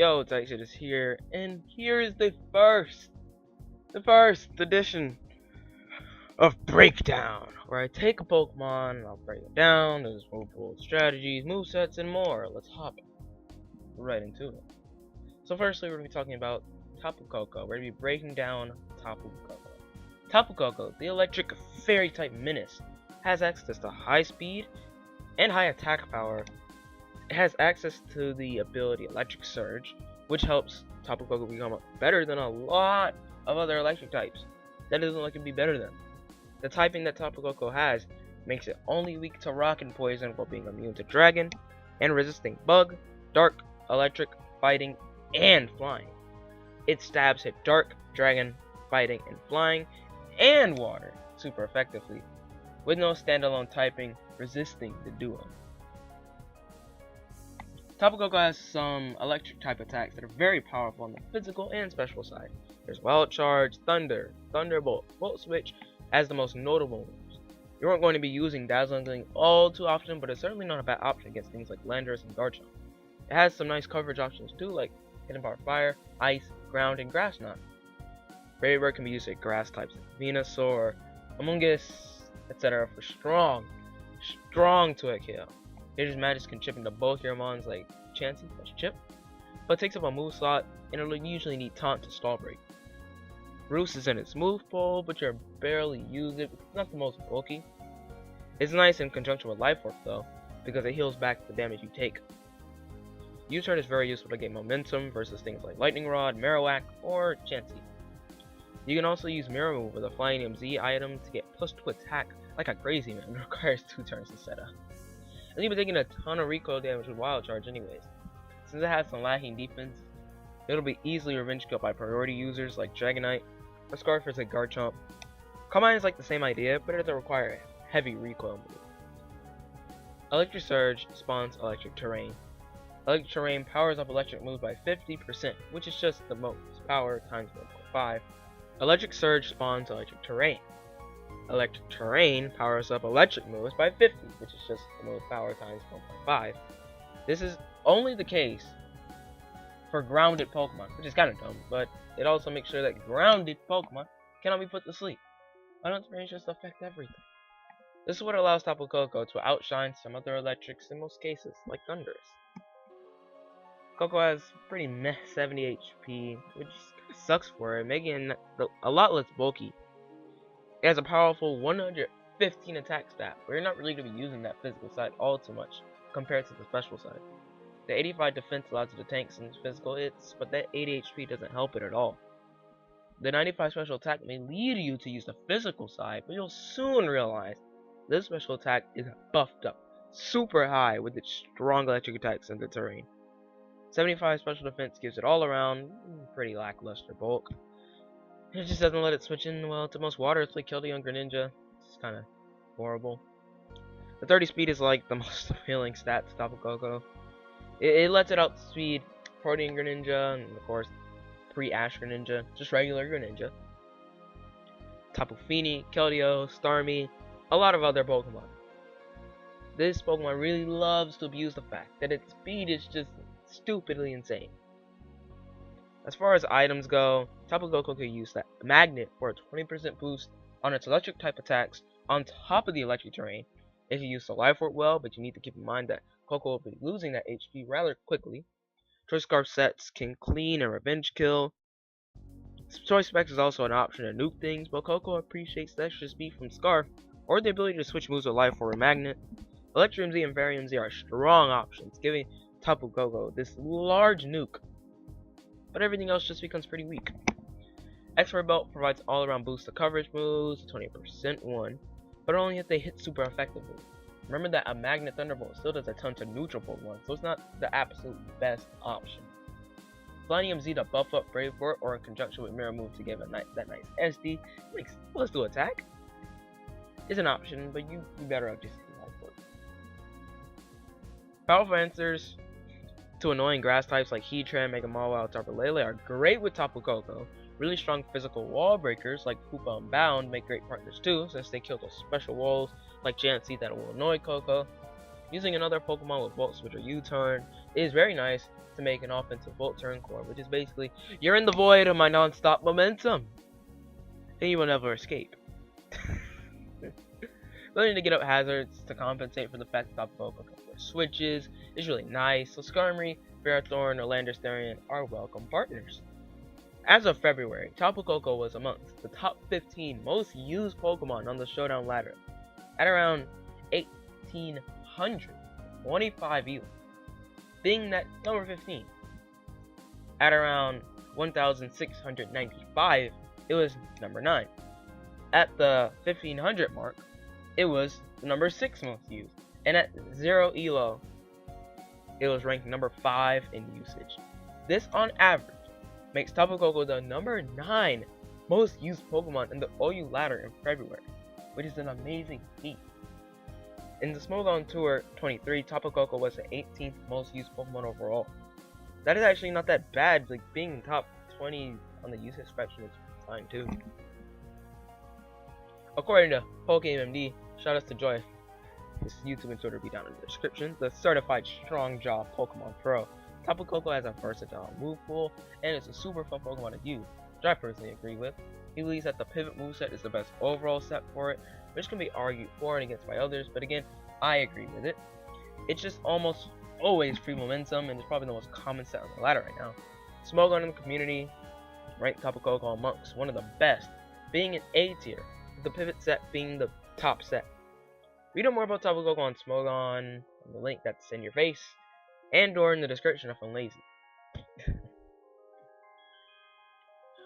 Yo, Tyson is here, and here is the first edition of Breakdown, where I take a Pokemon and I'll break it down. There's multiple strategies, movesets, and more. Let's hop right into it. So firstly, we're going to be talking about Tapu Koko. We're going to be breaking down Tapu Koko. Tapu Koko, the electric fairy-type menace, has access to high speed and high attack power. It has access to the ability Electric Surge, which helps Tapu Koko become better than a lot of other electric types. That doesn't like it be better than. The typing that Tapu Koko has makes it only weak to rock and poison while being immune to dragon, and resisting bug, dark, electric, fighting, and flying. Its stabs hit dark, dragon, fighting, and flying, and water super effectively, with no standalone typing resisting the duo. Tapu Koko has some electric type attacks that are very powerful on the physical and special side. There's Wild Charge, Thunder, Thunderbolt, Volt Switch as the most notable ones. You aren't going to be using Dazzling Gleam all too often, but it's certainly not a bad option against things like Landorus and Garchomp. It has some nice coverage options too, like Hidden Power Fire, Ice, Ground, and Grass Knot. Brave Bird can be used with grass types like Venusaur, Amoonguss, etc. for strong two-hit KO. Nature's Magic can chip into both your mons like Chansey plus Chip, but takes up a move slot and it'll usually need Taunt to stall break. Roost is in its move pool, but you barely use it because it's not the most bulky. It's nice in conjunction with Life Orb though, because it heals back the damage you take. U-Turn is very useful to gain momentum versus things like Lightning Rod, Marowak, or Chansey. You can also use Mirror Move with a Flying MZ item to get +2 attack like a crazy man. It requires 2 turns to set up. And you've been taking a ton of recoil damage with Wild Charge anyways. Since it has some lacking defense, it'll be easily revenge killed by priority users like Dragonite, or Scarfers like Garchomp. Combine is like the same idea, but it doesn't require a heavy recoil move. Electric Surge spawns Electric Terrain. Electric Terrain powers up electric moves by 50%, which is just the most power times 1.5. Electric Surge spawns Electric Terrain. Electric Terrain powers up electric moves by 50, which is just the most power times 1.5. This is only the case for grounded Pokemon, which is kind of dumb, but it also makes sure that grounded Pokemon cannot be put to sleep. Why don't Terrain just affect everything? This is what allows Tapu Koko to outshine some other electrics in most cases, like Thunderous. Koko has pretty meh 70 HP, which sucks for it, making it a lot less bulky. It has a powerful 115 attack stat, but you're not really going to be using that physical side all too much compared to the special side. The 85 defense allows you to tank some physical hits, but that 80 HP doesn't help it at all. The 95 special attack may lead you to use the physical side, but you'll soon realize this special attack is buffed up super high with its strong electric attacks in the terrain. 75 special defense gives it all around pretty lackluster bulk. It just doesn't let it switch in well to most water. It's like Kill the Younger Ninja. It's kind of horrible. The 30 speed is like the most appealing stat to Tapu Koko. It lets it outspeed Protean Greninja and of course pre-Ash Greninja, just regular Greninja, Tapu Fini, Keldeo, Starmie, a lot of other Pokemon. This Pokemon really loves to abuse the fact that its speed is just stupidly insane. As far as items go, Tapu Koko can use that Magnet for a 20% boost on its electric type attacks on top of the electric terrain. If you use the Life Orb well, but you need to keep in mind that Koko will be losing that HP rather quickly. Choice Scarf sets can clean and revenge kill. Choice Specs is also an option to nuke things, but Koko appreciates the extra speed from Scarf or the ability to switch moves with Life Orb or Magnet. Electro MZ and Fairy MZ are strong options, giving Tapu Koko this large nuke, but everything else just becomes pretty weak. Expert Belt provides all-around boost to coverage moves, 20% one, but only if they hit super effectively. Remember that a Magnet Thunderbolt still does a ton to neutral Pokemon, so it's not the absolute best option. Flying MZ to buff up Brave Bird or in conjunction with Mirror Move to give it that nice SD, makes let's do attack. Is an option, but you better off just using Life Orb. Powerful answers to annoying grass types like Heatran, Mega Mawile, and Tapu Lele are great with Tapu Koko. Really strong physical wall breakers like Koopa and Bound make great partners too, since they kill those special walls like Chansey that will annoy Koko. Using another Pokemon with Volt Switch or U-Turn is very nice to make an offensive Volt Turn core, which is basically, you're in the void of my non-stop momentum, and you will never escape. Learning to get up hazards to compensate for the fact that Tapu Koko can force switches is really nice, so Skarmory, Ferrothorn, or Landorstarian are welcome partners. As of February, Tapu Koko was amongst the top 15 most used Pokemon on the Showdown ladder, at around 1,825 views, being that number 15. At around 1,695, it was number 9. At the 1,500 mark, it was the number 6 most used, and at 0 elo, it was ranked number 5 in usage. This, on average, makes Tapu Koko the number 9 most used Pokemon in the OU ladder in February, which is an amazing feat. In the Smogon Tour 23, Tapu Koko was the 18th most used Pokemon overall. That is actually not that bad, like being in top 20 on the usage spectrum is fine too. According to PokeaimMD, shoutouts to Joy, this YouTube and Twitter will be down in the description, the certified strong jaw Pokemon Pro. Tapu Koko has a versatile move pool, and it's a super fun Pokemon to use, which I personally agree with. He believes that the pivot moveset is the best overall set for it, which can be argued for and against by others, but again, I agree with it. It's just almost always free momentum, and it's probably the most common set on the ladder right now. Smogon in the community ranked Tapu Koko amongst one of the best, being an A tier, with the pivot set being the top set. Read more about Tapu Koko on Smogon, on the link that's in your face, and or in the description if I'm lazy.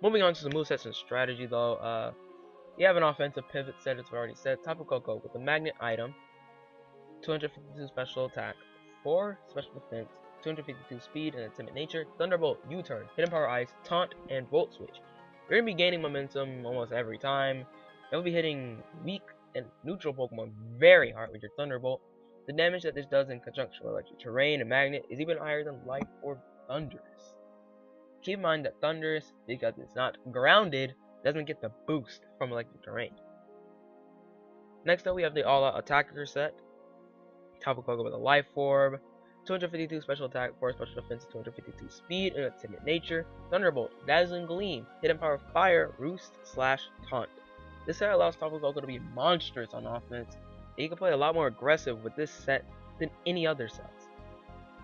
Moving on to the movesets and strategy though, you have an offensive pivot set, as we already said. Tapu Koko with a magnet item, 252 special attack, 4 special defense, 252 speed, and a timid nature, Thunderbolt, U-Turn, Hidden Power Ice, Taunt, and Volt Switch. You're going to be gaining momentum almost every time. You'll be hitting weak and neutral Pokemon very hard with your Thunderbolt. The damage that this does in conjunction with electric terrain and magnet is even higher than Life Orb Thundurus. Keep in mind that Thundurus, because it's not grounded, doesn't get the boost from electric terrain. Next up, we have the all-out attacker set. Tapu Koko with a Life Orb, 252 special attack, 4 special defense, 252 speed, and a timid nature, Thunderbolt, Dazzling Gleam, Hidden Power Fire, Roost, /Taunt. This set allows Tapu Koko to be monstrous on offense, and you can play a lot more aggressive with this set than any other sets.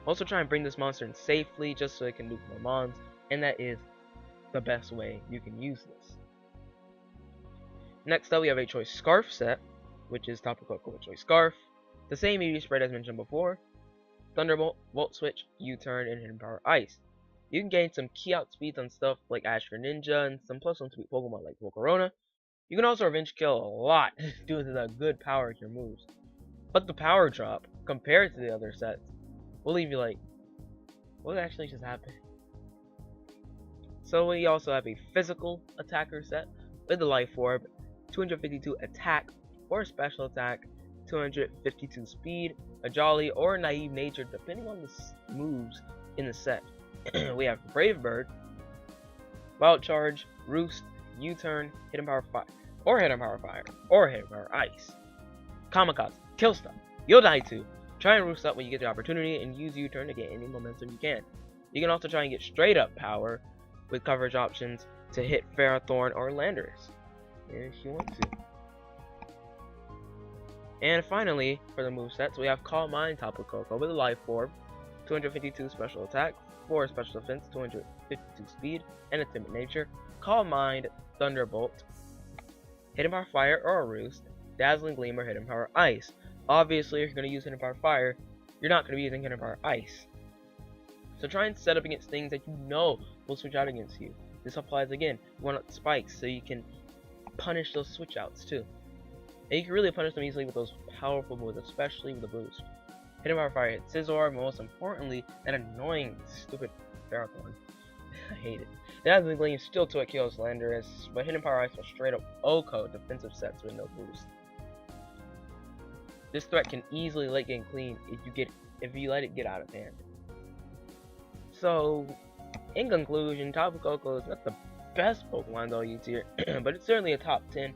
Also try and bring this monster in safely just so it can nuke more mons, and that is the best way you can use this. Next up, we have a Choice Scarf set, which is Tapu Koko with Choice Scarf. The same EV spread as mentioned before, Thunderbolt, Volt Switch, U-Turn, and Hidden Power Ice. You can gain some key outspeeds on stuff like Ashra Ninja and some plus 1 speed Pokemon like Volcarona. You can also revenge kill a lot due to the good power of your moves. But the power drop, compared to the other sets, will leave you like, what actually just happened? So we also have a physical attacker set with the Life Orb, 252 attack, 4 special attack, 252 speed, a jolly or naive nature depending on the moves in the set. We have Brave Bird, Wild Charge, Roost, U-Turn, Hidden Power Fire, or Hidden Power Fire, or Hidden Power Ice. Kamikaze, kill stuff, you'll die too. Try and Roost up when you get the opportunity and use U-Turn to get any momentum you can. You can also try and get straight up power with coverage options to hit Ferrothorn or Landorus if you want to. And finally, for the movesets, we have Calm Mind Tapu Koko with a Life Orb, 252 special attack, 4 special defense, 252 speed, and a timid nature, Calm Mind, Thunderbolt, Hidden Power Fire or a Roost, Dazzling Gleam or Hidden Power Ice. Obviously, if you're going to use Hidden Power Fire, you're not going to be using Hidden Power Ice. So try and set up against things that you know will switch out against you. This applies again, you want spikes so you can punish those switch outs too. And you can really punish them easily with those powerful moves, especially with the boost. Hidden Power Fire hits Scizor, and most importantly, that annoying, stupid Ferrothorn. I hate it. Dazzling Gleam still to it kills Landorus, but Hidden Power Ice will straight up OHKO defensive sets with no boost. This threat can easily late game clean if you let it get out of hand. So, in conclusion, Tapu Koko is not the best Pokemon though you tier, but it's certainly a top 10,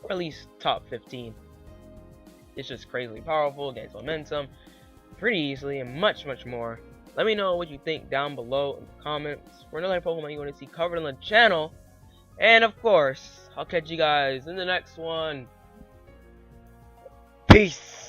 or at least top 15. It's just crazily powerful, gains momentum, pretty easily and much more. Let me know what you think down below in the comments for another Pokemon you want to see covered on the channel. And of course, I'll catch you guys in the next one. Peace!